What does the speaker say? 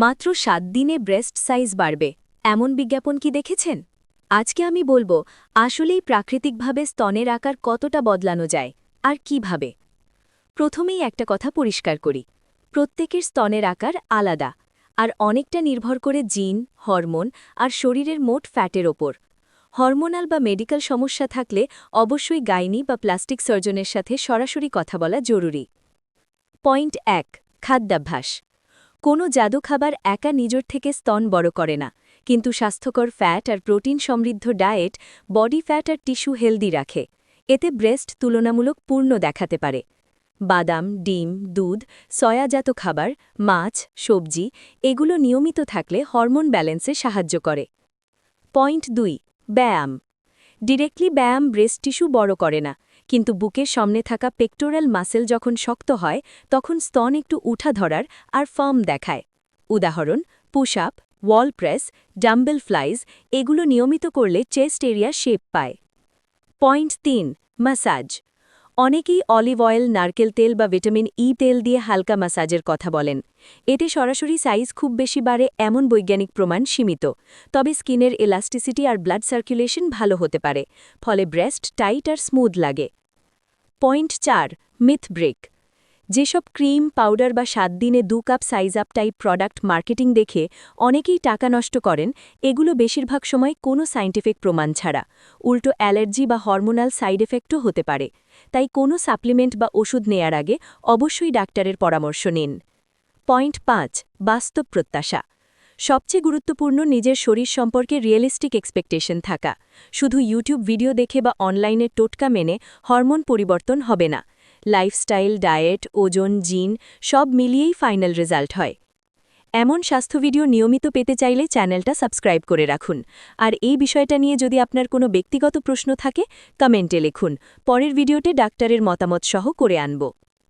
মাত্র 7 দিনে breast size বাড়বে এমন বিজ্ঞাপন কি দেখেছেন? আজকে আমি বলবো আসলেই প্রাকৃতিকভাবে স্তনের আকার কতটা বদলানো যায় আর কিভাবে। প্রথমেই একটা কথা পরিষ্কার করি, প্রত্যেকের স্তনের আকার আলাদা আর অনেকটা নির্ভর করে জিন, হরমোন আর শরীরের মোট ফ্যাটের ওপর। হরমোনাল বা মেডিকেল সমস্যা থাকলে অবশ্যই গাইনি বা প্লাস্টিক সার্জনের সাথে সরাসরি কথা বলা জরুরি। পয়েন্ট 1, খাদ্যাভ্যাস। কোনো জাদু খাবার একা নিজের থেকে স্তন বড় করে না, কিন্তু স্বাস্থ্যকর ফ্যাট আর প্রোটিন সমৃদ্ধ ডায়েট বডি ফ্যাট আর টিস্যু হেলদি রাখে। এতে ব্রেস্ট তুলনামূলক পূর্ণ দেখাতে পারে। বাদাম, ডিম, দুধ, সয়াজাত খাবার, মাছ, সবজি এগুলো নিয়মিত থাকলে হরমোন ব্যালেন্সে সাহায্য করে। পয়েন্ট 2, ব্যায়াম। ডিরেক্টলি ব্যায়াম ব্রেস্ট টিস্যু বড় করে না, কিন্তু বুকের সামনে থাকা পেক্টোরাল মাসেল যখন শক্ত হয় তখন স্তন একটু উঠা ধরার আর ফার্ম দেখায়। উদাহরণ, পুশ আপ, ওয়াল প্রেস, ডাম্বেল ফ্লাইজ এগুলো নিয়মিত করলে চেস্ট এরিয়া শেপ পায়। Point 3, massage. অনেকেই অলিভ অয়েল, নারকেল তেল বা ভিটামিন ই তেল দিয়ে হালকা ম্যাসাজের কথা বলেন। এতে সরাসরি সাইজ খুব বেশি বাড়ে এমন বৈজ্ঞানিক প্রমাণ সীমিত, তবে স্কিনের এলাস্টিসিটি আর ব্লাড সার্কুলেশন ভালো হতে পারে, ফলে ব্রেস্ট টাইট আর স্মুথ লাগে। Point 4, myth break. যেসব ক্রিম, পাউডার বা 7 দিনে 2 cup size up type product marketing দেখে অনেকেই টাকা নষ্ট করেন, এগুলো বেশিরভাগ সময় কোনো সায়েন্টিফিক প্রমাণ ছাড়া, উল্টো অ্যালার্জি বা হরমোনাল সাইড এফেক্টও হতে পারে। তাই কোনো সাপ্লিমেন্ট বা ওষুধ নেয়ার আগে অবশ্যই ডাক্তারের পরামর্শ নিন। পয়েন্ট 5, বাস্তব প্রত্যাশা। সবচেয়ে গুরুত্বপূর্ণ নিজের শরীর সম্পর্কে রিয়েলিস্টিক এক্সপেকটেশন থাকা। শুধু ইউটিউব ভিডিও দেখে বা অনলাইনে টোটকা মেনে হরমোন পরিবর্তন হবে না। লাইফস্টাইল, ডায়েট, ওজন, জিন সব মিলিয়েই ফাইনাল রেজাল্ট হয়। এমন স্বাস্থ্য ভিডিও নিয়মিত পেতে চাইলে চ্যানেলটা সাবস্ক্রাইব করে রাখুন। আর এই বিষয়টা নিয়ে যদি আপনার কোনো ব্যক্তিগত প্রশ্ন থাকে, কমেন্টে লিখুন। পরের ভিডিওতে ডাক্তারের মতামত সহ করে আনব।